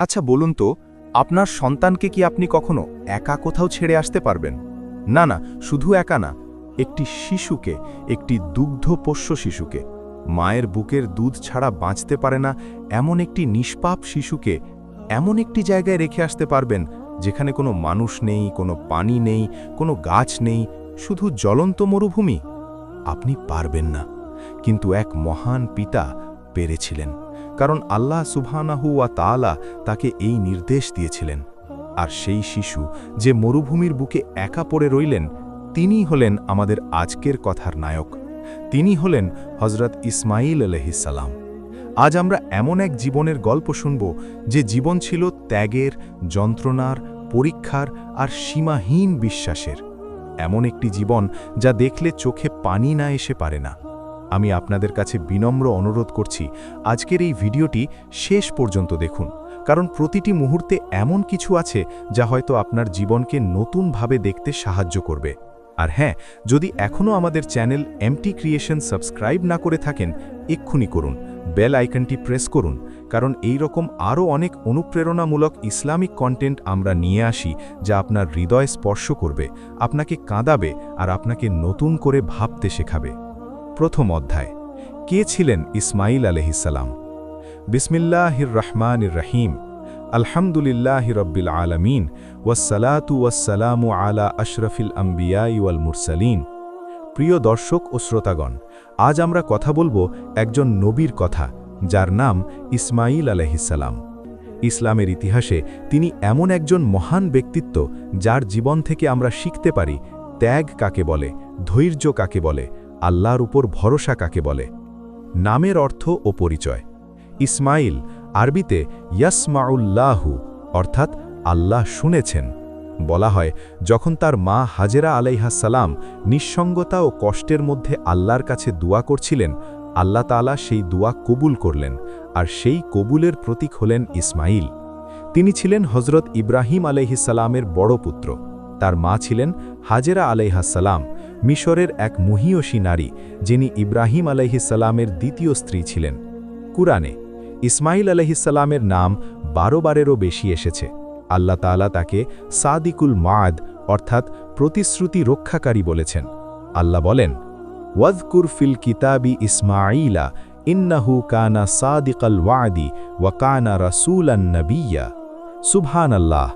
আচ্ছা বলুন তো, আপনার সন্তানকে কি আপনি কখনো একা কোথাও ছেড়ে আসতে পারবেন? না না, শুধু একা না, একটি শিশুকে, একটি দুগ্ধপোষ্য শিশুকে, মায়ের বুকের দুধ ছাড়া বাঁচতে পারে না এমন একটি নিষ্পাপ শিশুকে এমন একটি জায়গায় রেখে আসতে পারবেন যেখানে কোনো মানুষ নেই, কোনো পানি নেই, কোনো গাছ নেই, শুধু জ্বলন্ত মরুভূমি? আপনি পারবেন না, কিন্তু এক মহান পিতা পেরেছিলেন, কারণ আল্লাহ সুবহানাহু ওয়া তাআলা তাকে এই নির্দেশ দিয়েছিলেন। আর সেই শিশু যে মরুভূমির বুকে একা পড়ে রইলেন, তিনিই হলেন আমাদের আজকের কথার নায়ক। তিনি হলেন হজরত ইসমাঈল আলাইহিস সালাম। আজ আমরা এমন এক জীবনের গল্প শুনব যে জীবন ছিল ত্যাগের, যন্ত্রণার, পরীক্ষার আর সীমাহীন বিশ্বাসের। এমন একটি জীবন যা দেখলে চোখে পানি না এসে পারে না। আমি আপনাদের কাছে বিনম্র অনুরোধ করছি, আজকের এই ভিডিওটি শেষ পর্যন্ত দেখুন, কারণ প্রতিটি মুহূর্তে এমন কিছু আছে যা হয়তো আপনার জীবনকে নতুনভাবে দেখতে সাহায্য করবে। আর হ্যাঁ, যদি এখনও আমাদের চ্যানেল এমটি ক্রিয়েশন সাবস্ক্রাইব না করে থাকেন, এক্ষুনি করুন, বেল আইকনটি প্রেস করুন, কারণ এই রকম আরও অনেক অনুপ্রেরণামূলক ইসলামিক কন্টেন্ট আমরা নিয়ে আসি যা আপনার হৃদয় স্পর্শ করবে, আপনাকে কাঁদাবে আর আপনাকে নতুন করে ভাবতে শেখাবে। প্রথম অধ্যায়, কে ছিলেন ইসমাঈল আলাইহিস সালাম? বিসমিল্লাহির রহমানির রহিম। আলহামদুলিল্লাহি রব্বিল আলামিন, ওয়াসসালাতু ওয়াসসালামু আলা আশরাফিল আম্বিয়াই ওয়াল মুরসালিন। প্রিয় দর্শক ও শ্রোতাগণ, আজ আমরা কথা বলবো একজন নবীর কথা, যার নাম ইসমাঈল আলাইহিস সালাম। ইসলামের ইতিহাসে তিনি এমন একজন মহান ব্যক্তিত্ব যার জীবন থেকে আমরা শিখতে পারি ত্যাগ কাকে বলে, ধৈর্য কাকে বলে, আল্লাহর উপর ভরসা কাকে বলে। নামের অর্থ ও পরিচয়। ইসমাঈল আরবিতে ইয়াসমাউল্লাহু অর্থাৎ আল্লাহ শুনেছেন। বলা হয় যখন তার মা হাজেরা আলাইহাস সালাম নিঃসঙ্গতা ও কষ্টের মধ্যে আল্লাহর কাছে দোয়া করছিলেন, আল্লাহ তাআলা সেই দোয়া কবুল করলেন, আর সেই কবুলের প্রতীক হলেন ইসমাঈল। তিনি ছিলেন হজরত ইব্রাহিম আলাইহিস সালামের বড় পুত্র। তার মা ছিলেন হাজেরা আলাইহাস সালাম, মিশরের এক মহীয়সী নারী, যিনি ইব্রাহিম আলাইহিস সালামের দ্বিতীয় স্ত্রী ছিলেন। কুরআনে ইসমাঈল আলাইহিস সালামের নাম 12 বারেরও বেশি এসেছে। আল্লাহ তাআলা তাকে সাদিকুল মাদ অর্থাৎ প্রতিশ্রুতি রক্ষাকারী বলেছেন। আল্লাহ বলেন, ওয়াজকুর ফিল কিতাবি ইসমাঈলা ইন্নাহু কানা সাদিকাল ওয়াদি ওয়া কানা রাসূলান নাবিয়্যা। সুবহানাল্লাহ,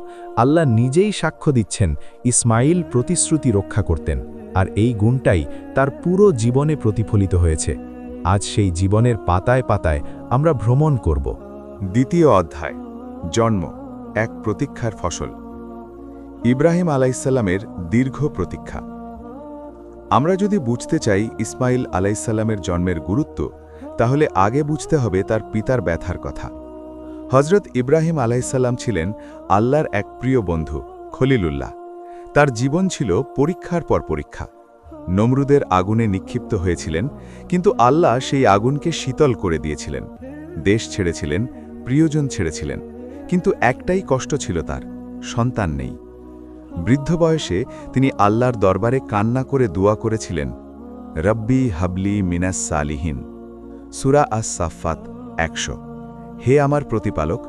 আল্লাহ নিজেই সাক্ষ্য দিচ্ছেন ইসমাঈল প্রতিশ্রুতি রক্ষা করতেন, আর এই গুণটাই তার পুরো জীবনে প্রতিফলিত হয়েছে। আজ সেই জীবনের পাতায় পাতায় আমরা ভ্রমণ করব। দ্বিতীয় অধ্যায়, জন্ম, এক প্রতীক্ষার ফসল। ইব্রাহিম আলাইসাল্লামের দীর্ঘ প্রতীক্ষা। আমরা যদি বুঝতে চাই ইসমাঈল আলাইসাল্লামের জন্মের গুরুত্ব, তাহলে আগে বুঝতে হবে তার পিতার ব্যথার কথা। হজরত ইব্রাহিম আলাইসাল্লাম ছিলেন আল্লাহর এক প্রিয় বন্ধু, খলিলুল্লাহ। তার জীবন ছিল পরীক্ষার পর পরীক্ষা। নমরুদের আগুনে নিক্ষিপ্ত হয়েছিলেন, কিন্তু আল্লাহ সেই আগুনকে শীতল করে দিয়েছিলেন। দেশ ছেড়েছিলেন, প্রিয়জন ছেড়েছিলেন, কিন্তু একটাই কষ্ট ছিল, তার সন্তান নেই। বৃদ্ধ বয়সে তিনি আল্লাহর দরবারে কান্না করে দোয়া করেছিলেন, রব্বি হাবলি মিনাস সালিহিন। সূরা আস-সাফফাত 100। হে আমার প্রতিপালক,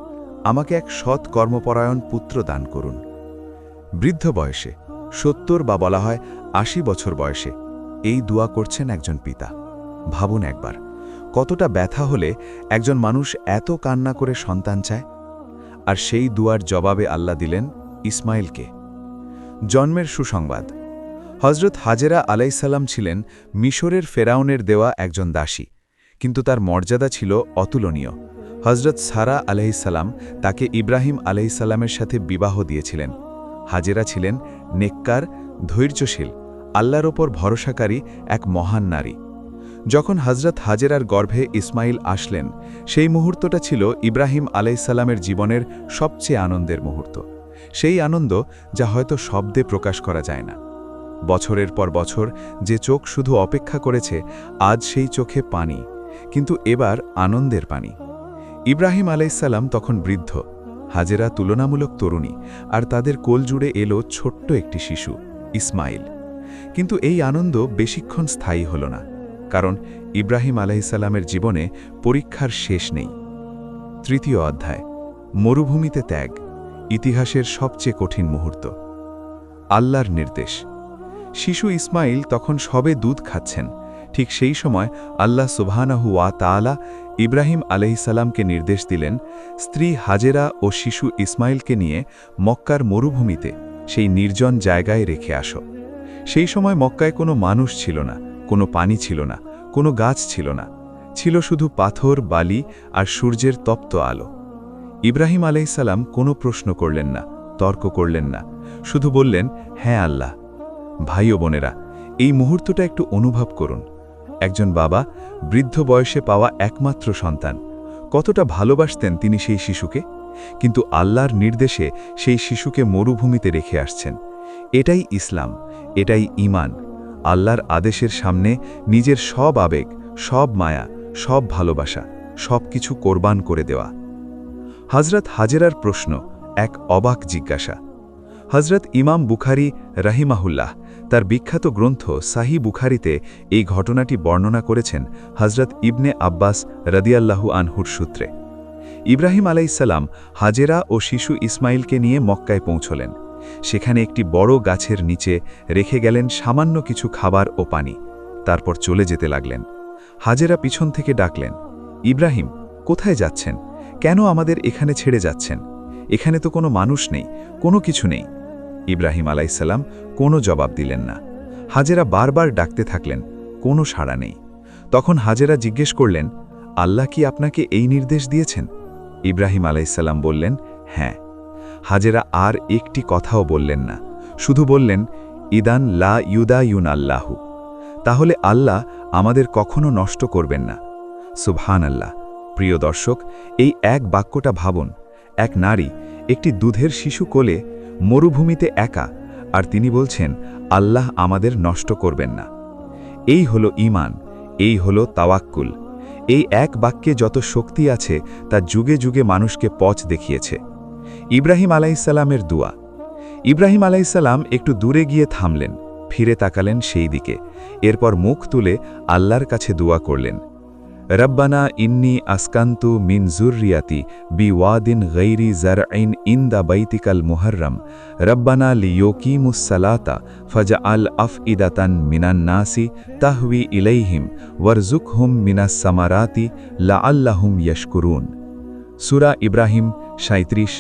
আমাকে এক সৎ কর্মপরায়ণ পুত্র দান করুন। বৃদ্ধ বয়সে 70 বা বলা হয় 80 বছর বয়সে এই দোয়া করছেন একজন পিতা। ভাবুন একবার, কতটা ব্যথা হলে একজন মানুষ এত কান্না করে সন্তান চায়। আর সেই দুয়ার জবাবে আল্লাহ দিলেন ইসমাঈলকে। জন্মের সুসংবাদ। হজরত হাজেরা আলাইসাল্লাম ছিলেন মিশরের ফেরাউনের দেওয়া একজন দাসী, কিন্তু তার মর্যাদা ছিল অতুলনীয়। হজরত সারা আলাইসাল্লাম তাকে ইব্রাহিম আলাইসাল্লামের সাথে বিবাহ দিয়েছিলেন। হাজেরা ছিলেন নেককার, ধৈর্যশীল, আল্লাহর ওপর ভরসাকারী এক মহান নারী। যখন হজরত হাজেরার গর্ভে ইসমাঈল আসলেন, সেই মুহূর্তটা ছিল ইব্রাহিম আলাইসাল্লামের জীবনের সবচেয়ে আনন্দের মুহূর্ত। সেই আনন্দ যা হয়তো শব্দে প্রকাশ করা যায় না। বছরের পর বছর যে চোখ শুধু অপেক্ষা করেছে, আজ সেই চোখে পানি, কিন্তু এবার আনন্দের পানি। ইব্রাহিম আলাইসাল্লাম তখন বৃদ্ধ, হাজেরা তুলনামূলক তরুণী, আর তাদের কোল জুড়ে এলো ছোট্ট একটি শিশু, ইসমাঈল। কিন্তু এই আনন্দ বেশিক্ষণ স্থায়ী হল না, কারণ ইব্রাহিম আলাইসাল্লামের জীবনে পরীক্ষার শেষ নেই। তৃতীয় অধ্যায়, মরুভূমিতে ত্যাগ, ইতিহাসের সবচেয়ে কঠিন মুহূর্ত। আল্লাহর নির্দেশ। শিশু ইসমাইল তখন সবে দুধ খাচ্ছেন। ঠিক সেই সময় আল্লাহ সুবহানাহু ওয়া তাআলা ইব্রাহিম আলাইহিসসালামকে নির্দেশ দিলেন, স্ত্রী হাজেরা ও শিশু ইসমাইলকে নিয়ে মক্কার মরুভূমিতে সেই নির্জন জায়গায় রেখে আসো। সেই সময় মক্কায় কোনো মানুষ ছিল না, কোনো পানি ছিল না, কোনো গাছ ছিল না, ছিল শুধু পাথর, বালি আর সূর্যের তপ্ত আলো। ইব্রাহিম আলাইহিসসালাম কোনো প্রশ্ন করলেন না, তর্ক করলেন না, শুধু বললেন, হ্যাঁ আল্লাহ। ভাই ও বোনেরা, এই মুহূর্তটা একটু অনুভব করুন। একজন বাবা বৃদ্ধ বয়সে পাওয়া একমাত্র সন্তান, কতটা ভালোবাসতেন তিনি সেই শিশুকে, কিন্তু আল্লাহর নির্দেশে সেই শিশুকে মরুভূমিতে রেখে আসছেন। এটাই ইসলাম, এটাই ঈমান। আল্লাহর আদেশের সামনে নিজের সব আবেগ, সব মায়া, সব ভালোবাসা, সব কিছু কোরবান করে দেওয়া। হযরত হাজেরার প্রশ্ন এক অবাক জিজ্ঞাসা। হযরত ইমাম বুখারী রাহিমাহুল্লাহ তার বিখ্যাত গ্রন্থ সাহি বুখারীতে এই ঘটনাটি বর্ণনা করেছেন হযরত ইবনে আব্বাস রাদিয়াল্লাহু আনহুর সূত্রে। ইব্রাহিম আলাইহিসসালাম হাজেরা ও শিশু ইসমাইলকে নিয়ে মক্কায় পৌঁছলেন। সেখানে একটি বড় গাছের নিচে রেখে গেলেন সামান্য কিছু খাবার ও পানি। তারপর চলে যেতে লাগলেন। হাজেরা পিছন থেকে ডাকলেন, ইব্রাহিম, কোথায় যাচ্ছেন? কেন আমাদের এখানে ছেড়ে যাচ্ছেন? এখানে তো কোনো মানুষ নেই, কোনো কিছু নেই। ইব্রাহিম আলাইহিসসালাম কোনো জবাব দিলেন না। হাজেরা বারবার ডাকতে থাকলেন, কোনো সাড়া নেই। তখন হাজেরা জিজ্ঞেস করলেন, আল্লাহ কি আপনাকে এই নির্দেশ দিয়েছেন? ইব্রাহিম আলাইহিসসালাম বললেন, হ্যাঁ। হাজেরা আর একটি কথাও বললেন না, শুধু বললেন, ইদান লা ইউদায়ুন আল্লাহু, তাহলে আল্লাহ আমাদের কখনো নষ্ট করবেন না। সুবহানাল্লাহ। প্রিয় দর্শক, এই এক বাক্যটা ভাবুন। এক নারী একটি দুধের শিশু কোলে মরুভূমিতে একা, আর তিনি বলছেন, আল্লাহ আমাদের নষ্ট করবেন না। এই হলো ঈমান, এই হলো তাওয়াক্কুল। এই এক বাক্যে যত শক্তি আছে তা যুগে যুগে মানুষকে পথ দেখিয়েছে। ইব্রাহিম আলাইহিসসালামের দোয়া। ইব্রাহিম আলাইহিসসালাম একটু দূরে গিয়ে থামলেন, ফিরে তাকালেন সেই দিকে, এরপর মুখ তুলে আল্লাহর কাছে দোয়া করলেন, রব্বানা ইন্নী আসকান্তু মিন যুররিয়াতি বিওয়াদিন গৈরি জারঈন ইনদা বাইতিকাল মুহররম রব্বানা লিয়ুকিমুস সালাতা ফাজআল আফইদাতান মিনান নাসি তাহওয়ি ইলাইহিম ওয়ারযুকহুম মিনাস সামারাতি লাআল্লাহুম ইয়াশকুরুন। সূরা ইব্রাহিম ৩৭।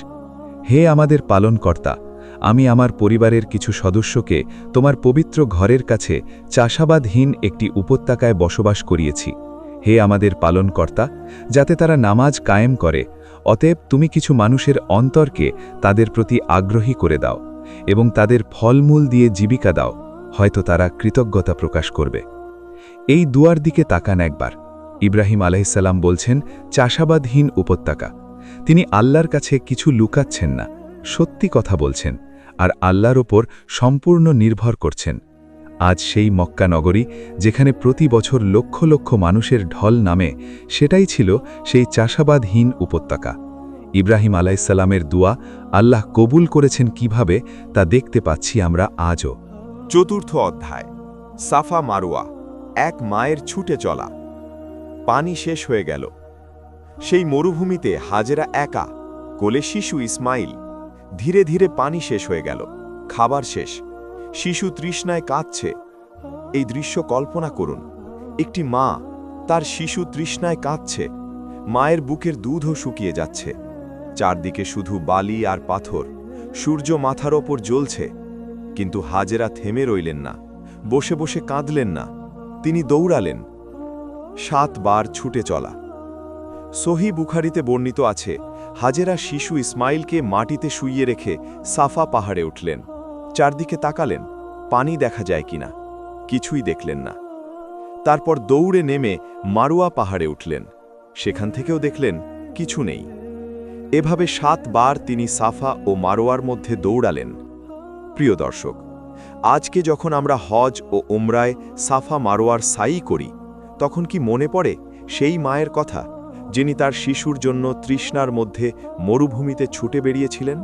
হে আমাদের পালনকর্তা, আমি আমার পরিবারের কিছু সদস্যকে তোমার পবিত্র ঘরের কাছে চাষাবাদহীন একটি উপত্যকায় বসবাস করিয়েছি। হে আমাদের পালনকর্তা, যাতে তারা নামাজ কায়েম করে, অতএব তুমি কিছু মানুষের অন্তরকে তাদের প্রতি আগ্রহী করে দাও এবং তাদের ফলমূল দিয়ে জীবিকা দাও, হয়তো তারা কৃতজ্ঞতা প্রকাশ করবে। এই দুয়ার দিকে তাকান একবার। ইব্রাহিম আলাইহিসসালাম বলছেন চাষাবাদহীন উপত্যকা। তিনি আল্লাহর কাছে কিছু লুকাচ্ছেন না, সত্যি কথা বলছেন, আর আল্লাহর ওপর সম্পূর্ণ নির্ভর করছেন। আজ সেই মক্কা নগরী যেখানে প্রতি বছর লক্ষ লক্ষ মানুষের ঢল নামে, সেটাই ছিল সেই চাষাবাদহীন উপত্যকা। ইব্রাহিম আলাইহিসসালামের দোয়া আল্লাহ কবুল করেছেন কিভাবে তা দেখতে পাচ্ছি আমরা আজও। চতুর্থ অধ্যায়, সাফা মারওয়া, এক মায়ের ছুটে চলা। পানি শেষ হয়ে গেল। সেই মরুভূমিতে হাজেরা একা, কোলে শিশু ইসমাইল। ধীরে ধীরে পানি শেষ হয়ে গেল, খাবার শেষ, শিশু তৃষ্ণায় কাঁদছে। এই দৃশ্য কল্পনা করুন। একটি মা, তার শিশু তৃষ্ণায় কাঁদছে। মায়ের বুকের দুধও শুকিয়ে যাচ্ছে। চারদিকে শুধু বালি আর পাথর, সূর্য মাথার ওপর জ্বলছে। কিন্তু হাজেরা থেমে রইলেন না, বসে বসে কাঁদলেন না। তিনি দৌড়ালেন। 7 বার ছুটে চলা। সহি বুখারীতে বর্ণিত আছে, হাজেরা শিশু ইসমাইলকে মাটিতে শুইয়ে রেখে সাফা পাহাড়ে উঠলেন। চারদিকে তাকালেন, পানি দেখা যায় কিনা, কিছুই দেখলেন না। তারপর দৌড়ে নেমে মারওয়া পাহাড়ে উঠলেন। সেখান থেকেও দেখলেন কিছু নেই। এভাবে 7 বার তিনি সাফা ও মারওয়ার মধ্যে দৌড়ালেন। প্রিয় দর্শক, আজকে যখন আমরা হজ ও উমরায় সাফা মারওয়ার সাই করি, তখন কি মনে পড়ে সেই মায়ের কথা, যিনি তার শিশুর জন্য তৃষ্ণার মধ্যে মরুভূমিতে ছুটে বেরিয়েছিলেন?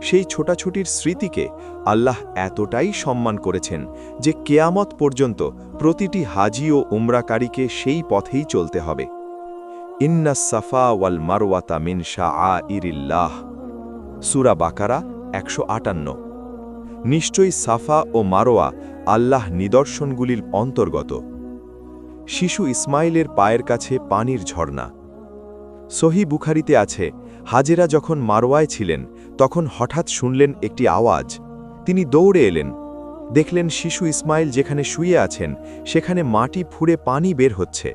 সেই ছোটাছুটির স্মৃতিকে আল্লাহ এতটাই সম্মান করেছেন যে কেয়ামত পর্যন্ত প্রতিটি হাজি ও উমরাকারীকে সেই পথেই চলতে হবে। ইন্নাস সাফা ওয়াল মারওয়াতা মিন শাআইরিল্লাহ সূরা বাকারা 158। নিশ্চয়ই সাফা ও মারোয়া আল্লাহ নিদর্শনগুলির অন্তর্গত। শিশু ইসমাইলের পায়ের কাছে পানির ঝর্ণা। সহি বুখারিতে আছে, হাজেরা যখন মারোয়ায় ছিলেন তখন হঠাৎ শুনলেন একটি আওয়াজ। তিনি দৌড়ে এলেন, দেখলেন শিশু ইসমাইল যেখানে শুয়ে আছেন সেখানে মাটি ফুঁড়ে পানি বের হচ্ছে।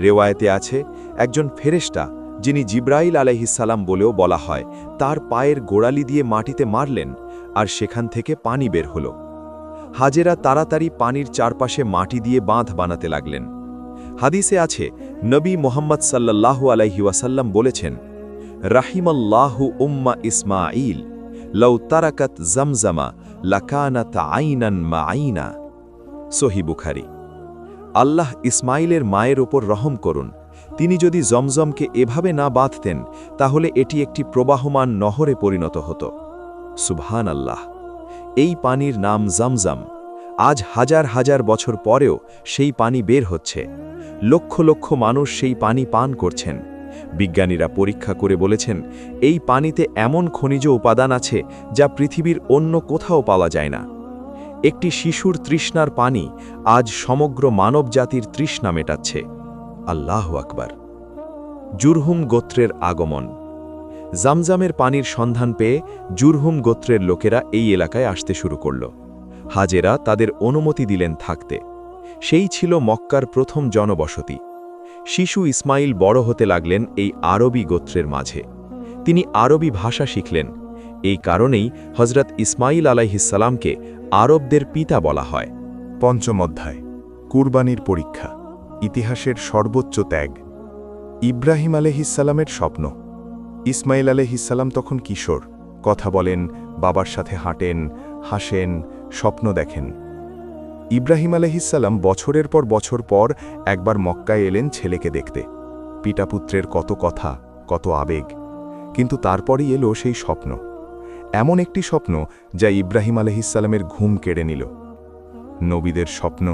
রেওয়ায়েতে আছে, একজন ফেরেশতা যিনি জিব্রাইল আলাইহিসসালাম বলেও বলা হয়, তার পায়ের গোড়ালি দিয়ে মাটিতে মারলেন আর সেখান থেকে পানি বের হল। হাজেরা তাড়াতাড়ি পানির চারপাশে মাটি দিয়ে বাঁধ বানাতে লাগলেন। হাদিসে আছে, নবী মোহাম্মদ সাল্লাল্লাহু আলাইহি ওয়াসাল্লাম বলেছেন, রাহিমাল্লাহু উম্মা ইসমাঈল লাউ তারাকাত জামজামা লাকানাত আইনান মাআইনা। সহি বুখারী। আল্লাহ ইসমাইলের মায়ের ওপর রহম করুন, তিনি যদি জমজমকে এভাবে না বাঁধতেন তাহলে এটি একটি প্রবাহমান নহরে পরিণত হতো। সুবহান আল্লাহ। এই পানির নাম জমজম। আজ হাজার হাজার বছর পরেও সেই পানি বের হচ্ছে। লক্ষ লক্ষ মানুষ সেই পানি পান করছেন। বিজ্ঞানীরা পরীক্ষা করে বলেছেন, এই পানিতে এমন খনিজ উপাদান আছে যা পৃথিবীর অন্য কোথাও পাওয়া যায় না। একটি শিশুর তৃষ্ণার পানি আজ সমগ্র মানবজাতির তৃষ্ণা মেটাচ্ছে। আল্লাহু আকবার। জুরহুম গোত্রের আগমন। জামজামের পানির সন্ধান পেয়ে জুরহুম গোত্রের লোকেরা এই এলাকায় আসতে শুরু করল। হাজেরা তাদের অনুমতি দিলেন থাকতে। সেই ছিল মক্কার প্রথম জনবসতি। শিশু ইসমাইল বড় হতে লাগলেন এই আরবি গোত্রের মাঝে। তিনি আরবি ভাষা শিখলেন। এই কারণেই হজরত ইসমাইল আলাইহিসসালামকে আরবদের পিতা বলা হয়। পঞ্চম অধ্যায়, কুরবানির পরীক্ষা। ইতিহাসের সর্বোচ্চ ত্যাগ। ইব্রাহিম আলাইহিসসালামের স্বপ্ন। ইসমাইল আলাইহিসসালাম তখন কিশোর, কথা বলেন, বাবার সাথে হাঁটেন, হাসেন, স্বপ্ন দেখেন। ইব্রাহিম আলাইহিসসালাম বছরের পর বছর পর একবার মক্কায় এলেন ছেলেকে দেখতে। পিতাপুত্রের কত কথা, কত আবেগ, কিন্তু তারপরই এলো সেই স্বপ্ন। এমন একটি স্বপ্ন যা ইব্রাহিম আলাইহিসসালামের ঘুম কেড়ে নিল। নবীদের স্বপ্ন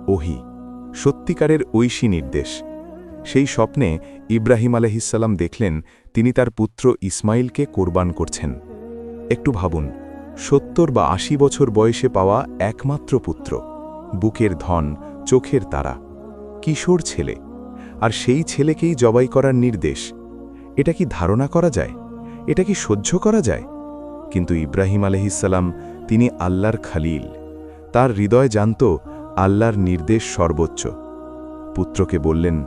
ওহী, সত্যিকারের ঐশী নির্দেশ। সেই স্বপ্নে ইব্রাহিম আলাইহিসসালাম দেখলেন তিনি তার পুত্র ইসমাইলকে কোরবান করছেন। একটু ভাবুন, 70 বা 80 বছর বয়সে পাওয়া একমাত্র পুত্র, বুকের ধন, চোখের তারা, কিশোর ছেলে, আর সেই ছেলেকেই জবাই করার নির্দেশ। এটা কি ধারণা করা যায়? এটা কি সহ্য করা যায়? কিন্তু ইব্রাহিম আলাইহিসসালাম, তিনি আল্লাহর খালিল। তার হৃদয় জানত আল্লাহর নির্দেশ সর্বোচ্চ। পুত্রকে বললেন,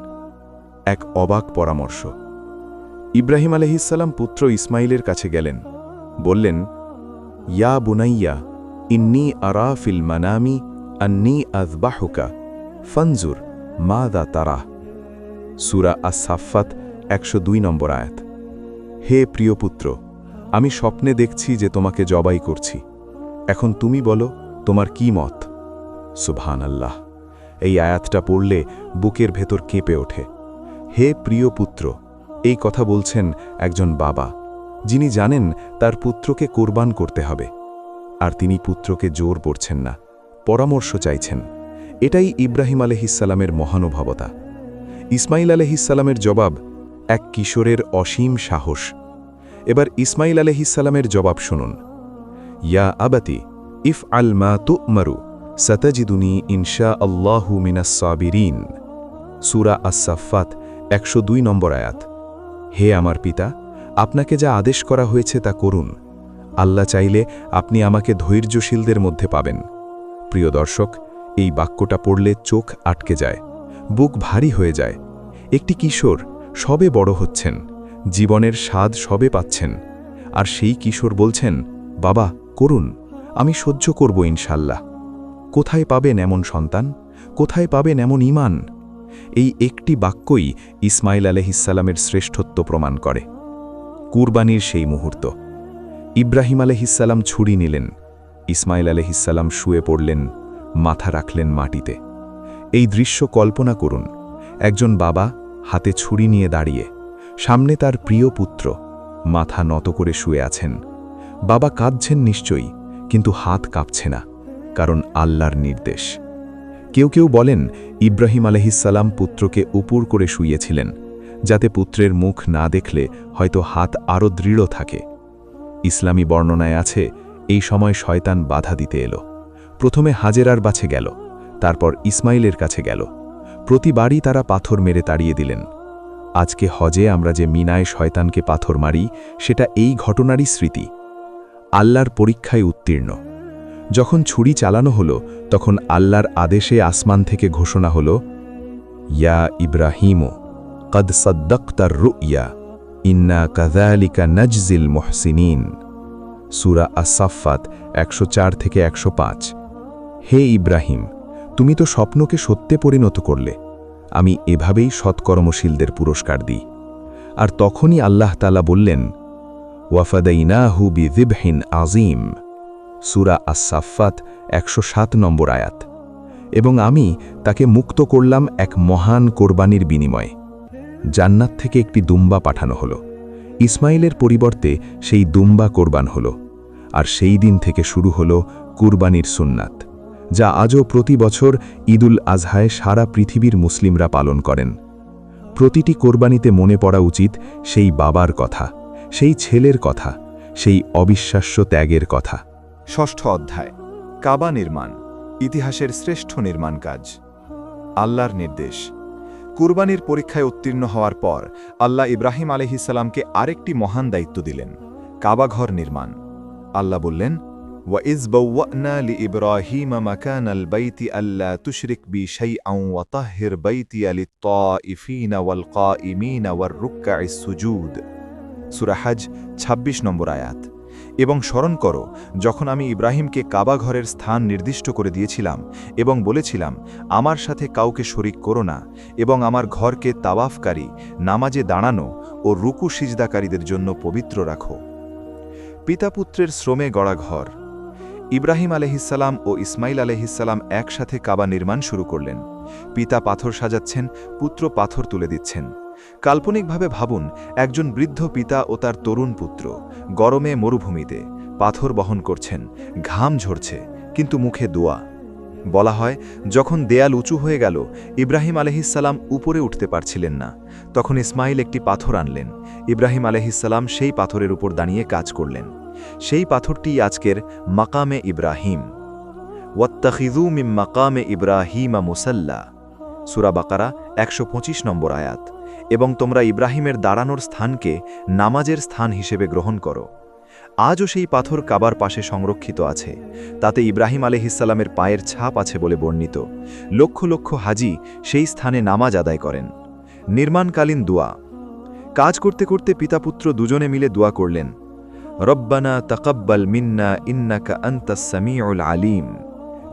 এক অবাক পরামর্শ। ইব্রাহিম আলাইহিসসালাম পুত্র ইসমাইলের কাছে গেলেন, বললেন, ইয়া বুনাইয়া ইন্নী আরা ফিল মানামি আন্নী আযবাহুকা ফানজুর মাযা তারা। সূরা আস-সাফফাত 102 নম্বর আয়াত। হে প্রিয় পুত্র, আমি স্বপ্নে দেখছি যে তোমাকে জবাই করছি। এখন তুমি বলো তোমার কি মত? সুবহানাল্লাহ। এই আয়াতটা পড়লে বুকের ভেতর কেঁপে ওঠে। হে প্রিয় পুত্র, এই কথা বলছেন একজন বাবা, যিনি জানেন তার পুত্রকে কোরবান করতে হবে। আর তিনি পুত্রকে জোর করছেন না, পরামর্শ চাইছেন। এটাই ইব্রাহিম আলাইহিসসালামের মহানুভবতা। ইসমাইল আলাইহিসসালামের জবাব এক কিশোরের অসীম সাহস। এবার ইসমাইল আলাইহিসসালামের জবাব শুনুন। ইয়া আবাতি ইফ আল মা তু'মারু সাতাজিদুনি ইনশা আল্লাহু মিনাস সাবিরিন। সূরা আস-সাফফাত 102 নম্বর আয়াত। হে আমার পিতা, আপনাকে যা আদেশ করা হয়েছে তা করুন। আল্লাহ চাইলে আপনি আমাকে ধৈর্যশীলদের মধ্যে পাবেন। প্রিয় দর্শক, এই বাক্যটা পড়লে চোখ আটকে যায়, বুক ভারী হয়ে যায়। একটি কিশোর সবে বড় হচ্ছেন, জীবনের স্বাদ সবে পাচ্ছেন, আর সেই কিশোর বলছেন, বাবা করুন, আমি সহ্য করব ইনশাল্লাহ। কোথায় পাবেন এমন সন্তান? কোথায় পাবেন এমন ঈমান? এই একটি বাক্যই ইসমাইল আলাইহিসসালামের শ্রেষ্ঠত্ব প্রমাণ করে। কুরবানির সেই মুহূর্ত। ইব্রাহিম আলাইহিসসালাম ছুরি নিলেন, ইসমাইল আলাইহিসসালাম শুয়ে পড়লেন, মাথা রাখলেন মাটিতে। এই দৃশ্য কল্পনা করুন, একজন বাবা হাতে ছুরি নিয়ে দাঁড়িয়ে, সামনে তার প্রিয় পুত্র, মাথা নত করে শুয়ে আছেন। বাবা কাঁদছেন নিশ্চয়ই, কিন্তু হাত কাঁপছে না, কারণ আল্লাহর নির্দেশ। কেউ কেউ বলেন ইব্রাহিম আলাইহিসসালাম পুত্রকে উপর করে শুইয়েছিলেন, যাতে পুত্রের মুখ না দেখলে হয়তো হাত আরও দৃঢ় থাকে। ইসলামী বর্ণনায় আছে, এই সময় শয়তান বাধা দিতে এলো। প্রথমে হাজেরার কাছে গেল, তারপর ইসমাইলের কাছে গেল। প্রতিবারই তারা পাথর মেরে তাড়িয়ে দিলেন। আজকে হজে আমরা যে মিনায় শয়তানকে পাথর মারি, সেটা এই ঘটনারই স্মৃতি। আল্লাহর পরীক্ষায় উত্তীর্ণ। যখন ছুরি চালানো হলো, তখন আল্লাহর আদেশে আসমান থেকে ঘোষণা হলো, ইয়া ইব্রাহিমো কদ সদ্দক্তার রুইয়া ইন্না কাযালিকা নাজজিল মুহসিনিন। সূরা আস-সাফফাত 104 থেকে 105। হে ইব্রাহিম, তুমি তো স্বপ্নকে সত্যে পরিণত করলে, আমি এভাবেই সৎকর্মশীলদের পুরস্কার দিই। আর তখনই আল্লাহ তাআলা বললেন, ওয়াফাদাইনাহু বিযিবহিন আযীম। সূরা আস-সাফফাত 107 নম্বর আয়াত। এবং আমি তাকে মুক্ত করলাম এক মহান কোরবানির বিনিময়ে। জান্নাত থেকে একটি দুম্বা পাঠানো হলো। ইসমাইলের পরিবর্তে সেই দুম্বা কোরবান হলো। আর সেই দিন থেকে শুরু হলো কুরবানির সুন্নাত, যা আজও প্রতি বছর ঈদুল আজহায় সারা পৃথিবীর মুসলিমরা পালন করেন। প্রতিটি কোরবানিতে মনে পড়া উচিত সেই বাবার কথা, সেই ছেলের কথা, সেই অবিশ্বাস্য ত্যাগের কথা। ষষ্ঠ অধ্যায়, কাবা নির্মাণ, ইতিহাসের শ্রেষ্ঠ নির্মাণ কাজ। আল্লাহর নির্দেশ। কুরবানির পরীক্ষায় উত্তীর্ণ হওয়ার পর আল্লাহ ইব্রাহিম আলাইহিসসালামকে আরেকটি মহান দায়িত্ব দিলেন, কাবাঘর নির্মাণ। আল্লাহ বললেন, وَإِذْ بَوَّأْنَا لِإِبْرَاهِيمَ مَكَانَ الْبَيْتِ أَلَّا تُشْرِكْ بِي شَيْئًا وَطَهِّرْ بَيْتِيَ لِلطَّائِفِينَ وَالْقَائِمِينَ وَالرُّكَّعِ السُّجُودِ। সূরা হজ 26 নম্বর আয়াত। এবং স্মরণ করো, যখন আমি ইব্রাহিমকে কাবাঘরের স্থান নির্দিষ্ট করে দিয়েছিলাম এবং বলেছিলাম, আমার সাথে কাউকে শরিক করো না, এবং আমার ঘরকে তাওয়াফকারী, নামাজে দাঁড়ানো ও রুকু সিজদাকারীদের জন্য পবিত্র রাখো। পিতাপুত্রের শ্রমে গড়া ঘর। ইব্রাহিম আলাইহিসসালাম ও ইসমাইল আলাইহিসসালাম একসাথে কাবা নির্মাণ শুরু করলেন। পিতা পাথর সাজাচ্ছেন, পুত্র পাথর তুলে দিচ্ছেন। কাল্পনিকভাবে ভাবুন, একজন বৃদ্ধ পিতা ও তার তরুণ পুত্র গরমে মরুভূমিতে পাথর বহন করছেন, ঘাম ঝরছে, কিন্তু মুখে দোয়া। বলা হয়, যখন দেয়াল উঁচু হয়ে গেল, ইব্রাহিম আলাইহিসসালাম উপরে উঠতে পারছিলেন না, তখন ইসমাইল একটি পাথর আনলেন। ইব্রাহিম আলাইহিসসালাম সেই পাথরের উপর দাঁড়িয়ে কাজ করলেন। সেই পাথরটি আজকের মাকামে ইব্রাহিম। ওয়াত্তাখিযু মিন মাকামে ইব্রাহিমা মুসাল্লা। সূরা বাকারা 125 নম্বর আয়াত। এবং তোমরা ইব্রাহিমের দাঁড়ানোর স্থানকে নামাজের স্থান হিসেবে গ্রহণ করো। আজও সেই পাথর কাবার পাশে সংরক্ষিত আছে। তাতে ইব্রাহিম আলাইহিসসালামের পায়ের ছাপ আছে বলে বর্ণিত। লক্ষ লক্ষ হাজি সেই স্থানে নামাজ আদায় করেন। নির্মাণকালীন দোয়া। কাজ করতে করতে পিতাপুত্র দুজনে মিলে দোয়া করলেন, রব্বানা তাকাব্বাল মিন্না ইন্নাকা আনতাস সামিউল আলিম।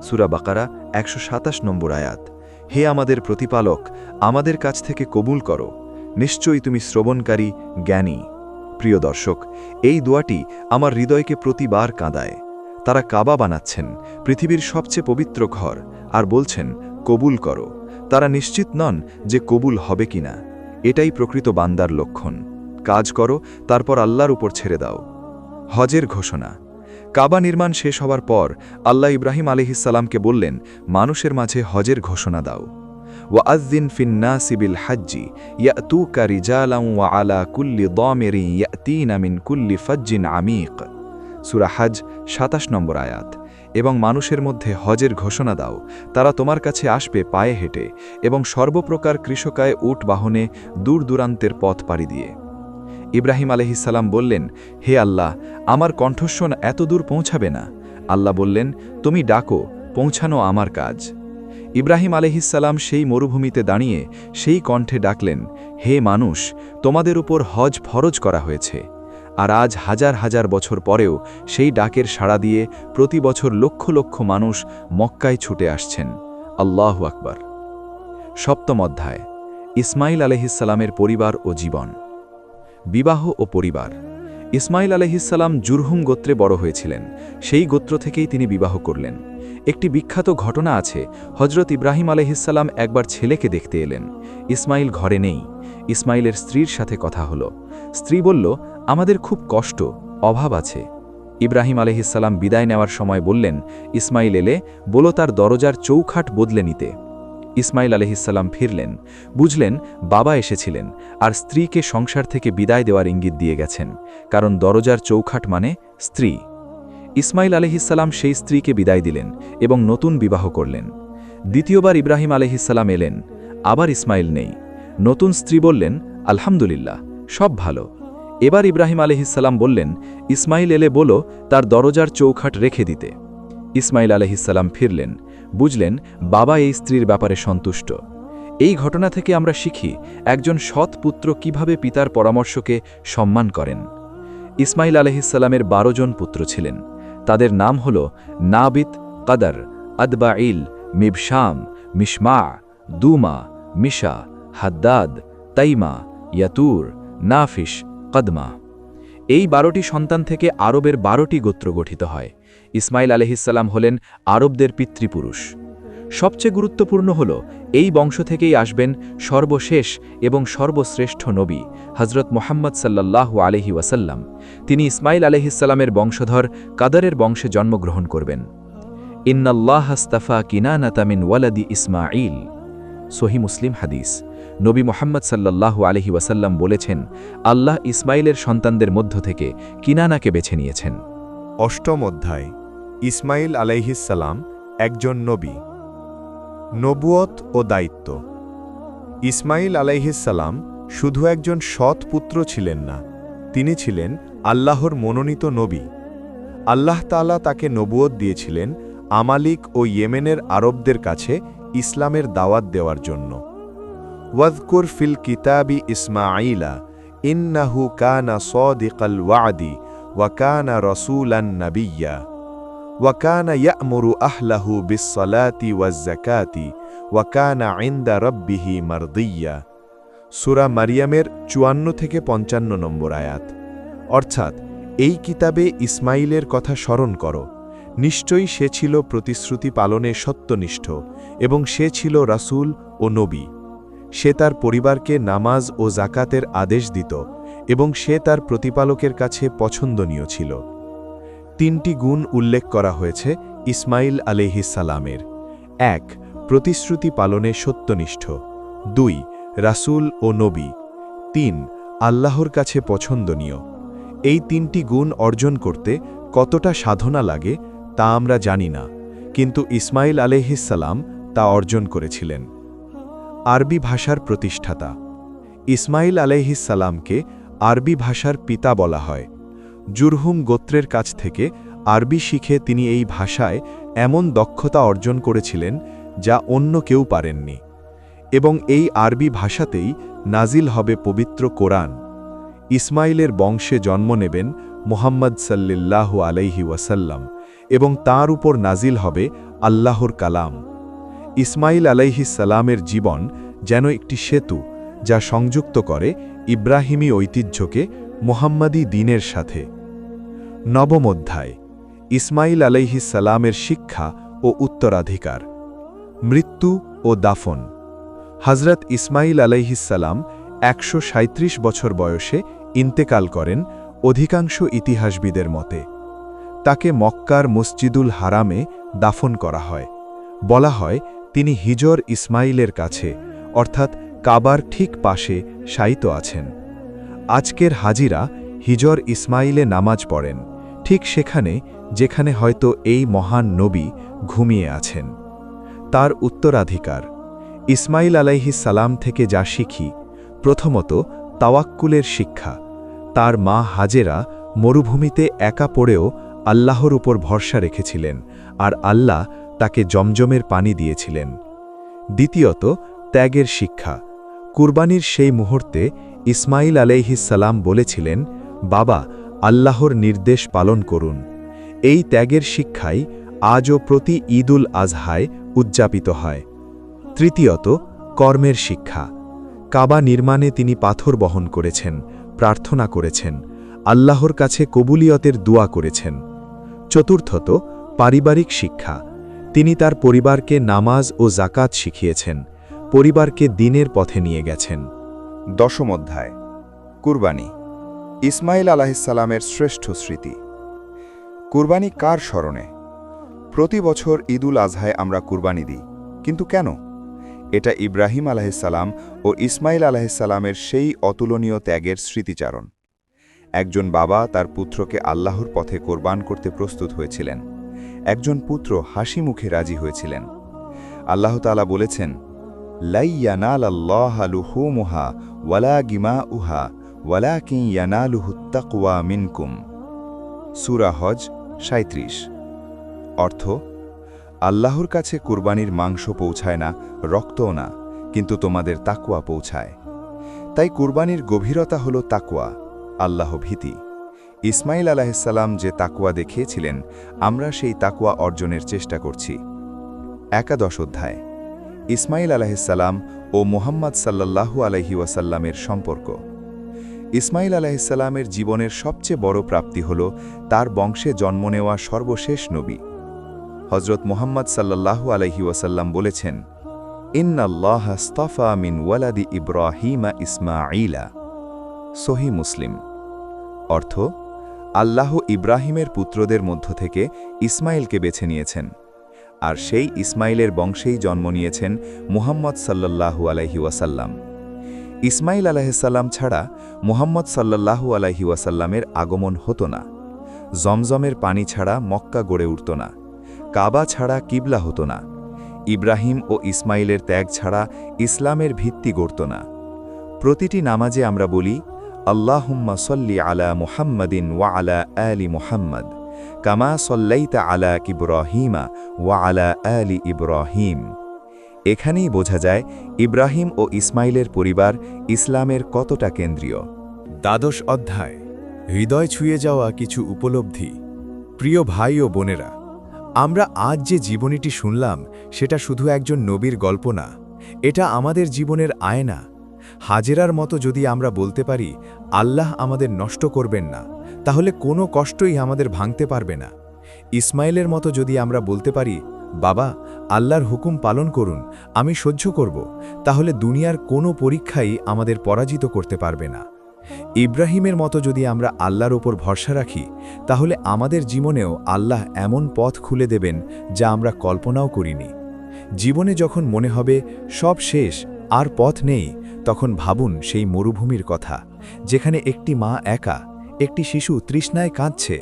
সূরা বাকারা 127 নম্বর আয়াত। হে আমাদের প্রতিপালক, আমাদের কাছ থেকে কবুল করো, নিশ্চয়ই তুমি শ্রবণকারী, জ্ঞানী। প্রিয় দর্শক, এই দোয়াটি আমার হৃদয়কে প্রতিবার কাঁদায়। তারা কাবা বানাচ্ছেন, পৃথিবীর সবচেয়ে পবিত্র ঘর, আর বলছেন কবুল করো। তারা নিশ্চিত নন যে কবুল হবে কিনা। এটাই প্রকৃত বান্দার লক্ষণ। কাজ করো, তারপর আল্লাহর উপর ছেড়ে দাও। হজের ঘোষণা। কাবা নির্মাণ শেষ হওয়ার পর আল্লাহ ইব্রাহিম আলাইহিসসালামকে বললেন, মানুষের মাঝে হজের ঘোষণা দাও। ওয়াআযযিন ফিন-নাসি বিল-হাজ্জি ইয়াতুকা রিজালান ওয়া আলা কুল্লি দামিরিন ইয়াতিনা মিন কুল্লি ফাজ্জিন আমীক। সূরা হজ 27 নম্বর আয়াত। এবং মানুষের মধ্যে হজের ঘোষণা দাও, তারা তোমার কাছে আসবে পায়ে হেঁটে এবং সর্বপ্রকার কৃষকায় উট বাহনে দূর দূরান্তের পথ পাড়ি দিয়ে। ইব্রাহিম আলাইহিসসালাম বললেন, হে আল্লাহ, আমার কণ্ঠস্বর এত দূর পৌঁছাবে না। আল্লাহ বললেন, তুমি ডাকো, পৌঁছানো আমার কাজ। ইব্রাহিম আলাইহিসসালাম সেই মরুভূমিতে দাঁড়িয়ে সেই কণ্ঠে ডাকলেন, হে মানুষ, তোমাদের উপর হজ ফরজ করা হয়েছে। আর আজ হাজার হাজার বছর পরেও সেই ডাকের সাড়া দিয়ে প্রতি বছর লক্ষ লক্ষ মানুষ মক্কায় ছুটে আসছেন। আল্লাহু আকবার। সপ্তম অধ্যায়, ইসমাইল আলাইহিসসালামের পরিবার ও জীবন। বিবাহ ও পরিবার। ইসমাইল আলাইহিসসালাম জুরহুম গোত্রে বড় হয়েছিলেন। সেই গোত্র থেকেই তিনি বিবাহ করলেন। একটি বিখ্যাত ঘটনা আছে, হজরত ইব্রাহিম আলাইহিসসালাম একবার ছেলেকে দেখতে এলেন। ইসমাইল ঘরে নেই। ইসমাইলের স্ত্রীর সাথে কথা হলো। স্ত্রী বলল, আমাদের খুব কষ্ট, অভাব আছে। ইব্রাহিম আলাইহিসসালাম বিদায় নেওয়ার সময় বললেন, ইসমাইল এলে বলো তার দরজার চৌখাট বদলে নিতে। ইসমাইল আলাইহিসসালাম ফিরলেন, বুঝলেন বাবা এসেছিলেন আর স্ত্রীকে সংসার থেকে বিদায় দেওয়ার ইঙ্গিত দিয়ে গেছেন, কারণ দরজার চৌখাট মানে স্ত্রী। ইসমাইল আলাইহিসসালাম সেই স্ত্রীকে বিদায় দিলেন এবং নতুন বিবাহ করলেন। দ্বিতীয়বার ইব্রাহিম আলাইহিসসালাম এলেন, আবার ইসমাইল নেই। নতুন স্ত্রী বললেন, আলহামদুলিল্লাহ, সব ভালো। এবার ইব্রাহিম আলাইহিসসালাম বললেন, ইসমাইল এলে বলো তার দরজার চৌখাট রেখে দিতে। ইসমাইল আলাইহিসসালাম ফিরলেন, বুঝলেন বাবা এই স্ত্রীর ব্যাপারে সন্তুষ্ট। এই ঘটনা থেকে আমরা শিখি একজন সৎ পুত্র কিভাবে পিতার পরামর্শকে সম্মান করেন। ইসমাইল আলাইহিসসালামের 12 জন পুত্র ছিলেন। তাদের নাম হল নাবিত, কাদার, আদবাইল, মিবশাম, মিশমা, দুমা, মিশা, হাদ্দাদ, তাইমা, ইয়াতুর, নাফিস, কদমা। এই 12টি সন্তান থেকে আরবের 12টি গোত্র গঠিত হয়। ইসমাইল আলাইহিসসালাম হলেন আরবদের পিতৃপুরুষ। সবচেয়ে গুরুত্বপূর্ণ হল এই বংশ থেকেই আসবেন সর্বশেষ এবং সর্বশ্রেষ্ঠ নবী হজরত মুহাম্মদ সাল্লাল্লাহু আলাইহি ওয়াসাল্লাম। তিনি ইসমাইল আলাইহিসসালামের বংশধর কাদারের বংশে জন্মগ্রহণ করবেন। ইন্নাল্লাহ আস্তাফা কিনানাতা মিন ওয়ালাদি ইসমাঈল। সহি মুসলিম হাদিস। নবী মুহাম্মদ সাল্লাল্লাহু আলাইহি ওয়াসাল্লাম বলেছেন, আল্লাহ ইসমাইলের সন্তানদের মধ্য থেকে কিনানাকে বেছে নিয়েছেন। অষ্টম অধ্যায়। ইসমাইল আলাইহিসসালাম একজন নবী। নবুয়ত ও দায়িত্ব। ইসমাইল আলাইহিসসালাম শুধু একজন সৎ পুত্র ছিলেন না, তিনি ছিলেন আল্লাহর মনোনীত নবী। আল্লাহ তাআলা তাকে নবুয়ত দিয়েছিলেন আমালিক ও ইয়েমেনের আরবদের কাছে ইসলামের দাওয়াত দেওয়ার জন্য। ওয়াযকুর ফিল কিতাবি ইসমাঈলা ইন্নাহু কানা সাদিকাল ওয়াদি ওয়া কানা রাসূলান নাবিয়্যা ওয়া কানা ইয়া'মুরু আহলাহু বিস-সালাতি ওয়াজ-যাকাতি ওয়া কানা 'ইনদা রাব্বিহি মারদিয়্যা। সূরা মারিয়ামের 54 থেকে 55 নম্বর আয়াত। অর্থাৎ এই কিতাবে ইসমাইলের কথা স্মরণ করো, নিশ্চয়ই সে ছিল প্রতিশ্রুতি পালনে সত্যনিষ্ঠ এবং সে ছিল রাসূল ও নবী। সে তার পরিবারকে নামাজ ও যাকাতের আদেশ দিত এবং সে তার প্রতিপালকের কাছে পছন্দনীয় ছিল। 3টি গুণ উল্লেখ করা হয়েছে ইসমাইল আলাইহিসসালামের। 1. প্রতিশ্রুতি পালনে সত্যনিষ্ঠ। 2. রাসূল ও নবী। 3. আল্লাহর কাছে পছন্দনীয়। এই 3টি গুণ অর্জন করতে কতটা সাধনা লাগে তা আমরা জানি না, কিন্তু ইসমাইল আলাইহিসসালাম তা অর্জন করেছিলেন। আরবি ভাষার প্রতিষ্ঠাতা। ইসমাইল আলাইহিসসালামকে আরবি ভাষার পিতা বলা হয়। জুরহুম গোত্রের কাছ থেকে আরবি শিখে তিনি এই ভাষায় এমন দক্ষতা অর্জন করেছিলেন যা অন্য কেউ পারেননি, এবং এই আরবি ভাষাতেই নাজিল হবে পবিত্র কোরআন। ইসমাইলের বংশে জন্ম নেবেন মুহাম্মদ সাল্লাল্লাহু আলাইহি ওয়াসাল্লাম এবং তাঁর উপর নাজিল হবে আল্লাহর কালাম। ইসমাইল আলাইহিসসালামের জীবন যেন একটি সেতু যা সংযুক্ত করে ইব্রাহিমী ঐতিহ্যকে মুহাম্মাদি দ্বীনের সাথে। নবম অধ্যায়। ইসমাইল আলাইহিসসালামের শিক্ষা ও উত্তরাধিকার। মৃত্যু ও দাফন। হযরত ইসমাইল আলাইহিসসালাম 137 বছর বয়সে ইন্তেকাল করেন অধিকাংশ ইতিহাসবিদের মতে। তাকে মক্কার মসজিদুল হারামে দাফন করা হয়। বলা হয় তিনি হিজর ইসমাইলের কাছে, অর্থাৎ কাবার ঠিক পাশে শায়িত আছেন। আজকের হাজিরা হিজর ইসমাইলে নামাজ পড়েন, ঠিক সেখানে যেখানে হয়তো এই মহান নবী ঘুমিয়ে আছেন। তার উত্তরাধিকার। ইসমাইল আলাইহিসসালাম থেকে যা শিখি, প্রথমত তাওয়াক্কুলের শিক্ষা। তার মা হাজেরা মরুভূমিতে একা পড়েও আল্লাহর উপর ভরসা রেখেছিলেন, আর আল্লাহ তাকে জমজমের পানি দিয়েছিলেন। দ্বিতীয়ত ত্যাগের শিক্ষা। কুরবানির সেই মুহূর্তে ইসমাইল আলাইহিসসালাম বলেছিলেন, বাবা, আল্লাহর নির্দেশ পালন করুন। এই ত্যাগের শিক্ষাই আজও প্রতি ঈদুল আজহায় উদযাপিত হয়। তৃতীয়ত কর্মের শিক্ষা। কাবা নির্মাণে তিনি পাথর বহন করেছেন, প্রার্থনা করেছেন, আল্লাহর কাছে কবুলিয়তের দোয়া করেছেন। চতুর্থত পারিবারিক শিক্ষা। তিনি তার পরিবারকে নামাজ ও যাকাত শিখিয়েছেন, পরিবারকে দ্বীনের পথে নিয়ে গেছেন। দশম অধ্যায়। কুরবানি। ইসমাইল আলাইহিসসালামের শ্রেষ্ঠ স্মৃতি। কুরবানি কার স্মরণে? প্রতি বছর ঈদুল আজহায় আমরা কুরবানি দিই, কিন্তু কেন? এটা ইব্রাহিম আলাইহিসসালাম ও ইসমাইল আলাইহিসসালামের সেই অতুলনীয় ত্যাগের স্মৃতিচারণ। একজন বাবা তার পুত্রকে আল্লাহর পথে কোরবান করতে প্রস্তুত হয়েছিলেন। একজন পুত্র হাসি মুখে রাজি হয়েছিলেন। আল্লাহ তাআলা বলেছেন, লাই ইয়ানালাল্লাহা লুহুমুহা ওয়ালা গিমাউহা ওয়ালাকিন ইয়ানালুহুত তাকওয়া মিনকুম। সূরা হজ ৩৭। অর্থ, আল্লাহর কাছে কুরবানির মাংস পৌঁছায় না, রক্তও না, কিন্তু তোমাদের তাকওয়া পৌঁছায়। তাই কুরবানির গভীরতা হল তাকওয়া, আল্লাহ ভীতি। ইসমাইল আলাইহিসসালাম যে তাকওয়া দেখিয়েছিলেন, আমরা সেই তাকওয়া অর্জনের চেষ্টা করছি। একাদশ অধ্যায়, ইসমাইল আলাইহিসসালাম ও মুহাম্মদ সাল্লাল্লাহু আলাইহি ওয়াসাল্লামের সম্পর্ক। ইসমাইল আলাইহিসসালামের জীবনের সবচেয়ে বড় প্রাপ্তি হল তার বংশে জন্ম নেওয়া সর্বশেষ নবী। হজরত মুহাম্মদ সাল্লাল্লাহু আলাইহি ওয়াসাল্লাম বলেছেন, ইন্নাল্লাহা আস্তাফা মিন ওয়ালাদি ইব্রাহিমা ইসমাঈলা। সহিহ মুসলিম। অর্থ, আল্লাহ ইব্রাহিমের পুত্রদের মধ্য থেকে ইসমাইলকে বেছে নিয়েছেন, আর সেই ইসমাইলের বংশেই জন্ম নিয়েছেন মুহাম্মদ সাল্লাল্লাহু আলাইহি ওয়াসাল্লাম। ইসমাইল আলাইহিসসালাম ছাড়া মুহাম্মদ সাল্লাল্লাহু আলাইহি ওয়াসাল্লামের আগমন হতো না। জমজমের পানি ছাড়া মক্কা গড়ে উঠত না। কাবা ছাড়া কিবলা হতো না। ইব্রাহিম ও ইসমাইলের ত্যাগ ছাড়া ইসলামের ভিত্তি গড়ত না। প্রতিটি নামাজে আমরা বলি, আল্লাহুম্মা সল্লি আলা মুহাম্মাদিন ওয়া আলা আলি মুহাম্মদ কামা সল্লাইতা আলা ইব্রাহিমা ওয়া আলা আলি ইব্রাহিম। এখানেই বোঝা যায় ইব্রাহিম ও ইসমাইলের পরিবার ইসলামের কতটা কেন্দ্রীয়। দ্বাদশ অধ্যায়, হৃদয় ছুঁয়ে যাওয়া কিছু উপলব্ধি। প্রিয় ভাই ও বোনেরা, আমরা আজ যে জীবনীটি শুনলাম সেটা শুধু একজন নবীর গল্প না, এটা আমাদের জীবনের আয়না। হাজেরার মতো যদি আমরা বলতে পারি, আল্লাহ আমাদের নষ্ট করবেন না, তাহলে কোনো কষ্টই আমাদের ভাঙতে পারবে না। ইসমাইলের মতো যদি আমরা বলতে পারি, বাবা আল্লাহর হুকুম পালন করুন, আমি সহ্য করব, তাহলে দুনিয়ার কোনো পরীক্ষাই আমাদের পরাজিত করতে পারবে না। ইব্রাহিমের মতো যদি আমরা আল্লাহর ওপর ভরসা রাখি, তাহলে আমাদের জীবনেও আল্লাহ এমন পথ খুলে দেবেন যা আমরা কল্পনাও করিনি। জীবনে যখন মনে হবে সব শেষ, আর পথ নেই, তখন ভাবুন সেই মরুভূমির কথা, যেখানে একটি মা একা, একটি শিশু তৃষ্ণায় কাঁদছে,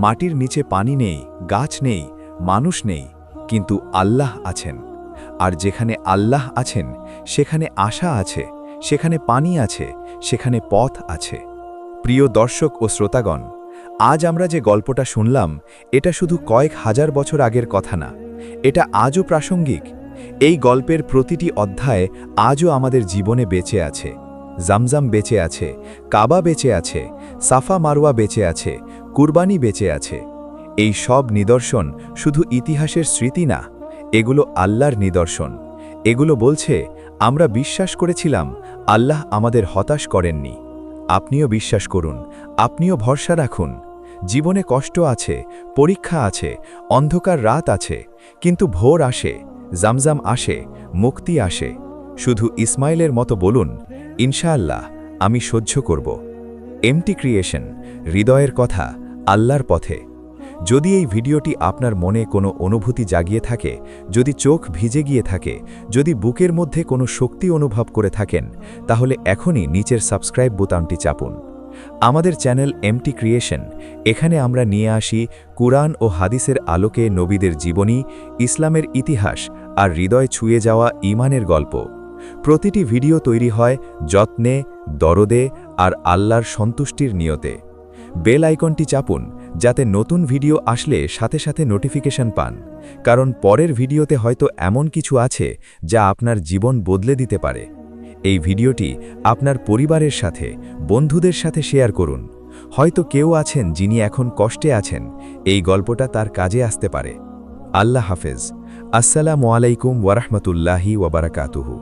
মাটির নিচে পানি নেই, গাছ নেই, মানুষ নেই, কিন্তু আল্লাহ আছেন। আর যেখানে আল্লাহ আছেন সেখানে আশা আছে, সেখানে পানি আছে, সেখানে পথ আছে। প্রিয় দর্শক ও শ্রোতাগণ, আজ আমরা যে গল্পটা শুনলাম, এটা শুধু কয়েক হাজার বছর আগের কথা না, এটা আজও প্রাসঙ্গিক। এই গল্পের প্রতিটি অধ্যায় আজও আমাদের জীবনে বেঁচে আছে। জামজাম বেঁচে আছে, কাবা বেঁচে আছে, সাফা মারওয়া বেঁচে আছে, কুরবানি বেঁচে আছে। এই সব নিদর্শন শুধু ইতিহাসের স্মৃতি না, এগুলো আল্লাহর নিদর্শন। এগুলো বলছে, আমরা বিশ্বাস করেছিলাম, আল্লাহ আমাদের হতাশ করেননি। আপনিও বিশ্বাস করুন, আপনিও ভরসা রাখুন। জীবনে কষ্ট আছে, পরীক্ষা আছে, অন্ধকার রাত আছে, কিন্তু ভোর আসে, জামজাম আসে, মুক্তি আসে। শুধু ইসমাইলের মতো বলুন, ইনশাআল্লাহ আমি সহ্য করব। এমটি ক্রিয়েশন, হৃদয়ের কথা, আল্লাহর পথে। যদি এই ভিডিওটি আপনার মনে কোনো অনুভূতি জাগিয়ে থাকে, যদি চোখ ভিজে গিয়ে থাকে, যদি বুকের মধ্যে কোনো শক্তি অনুভব করে থাকেন, তাহলে এখনই নিচের সাবস্ক্রাইব বোতামটি চাপুন। আমাদের চ্যানেল এমটি ক্রিয়েশন, এখানে আমরা নিয়ে আসি কুরআন ও হাদিসের আলোকে নবীদের জীবনী, ইসলামের ইতিহাস আর হৃদয় ছুঁয়ে যাওয়া ঈমানের গল্প। প্রতিটি ভিডিও তৈরি হয় যত্নে, দরদে আর আল্লাহর সন্তুষ্টির নিয়তে। বেল আইকনটি চাপুন, যাতে নতুন ভিডিও আসলে সাথে সাথে নোটিফিকেশন পান, কারণ পরের ভিডিওতে হয়তো এমন কিছু আছে যা আপনার জীবন বদলে দিতে পারে। এই ভিডিওটি আপনার পরিবারের সাথে, বন্ধুদের সাথে শেয়ার করুন। হয়তো কেউ আছেন যিনি এখন কষ্টে আছেন, এই গল্পটা তার কাজে আসতে পারে। আল্লাহ হাফেজ। আসসালামু আলাইকুম ওয়া রাহমাতুল্লাহি ওয়া বারাকাতুহু।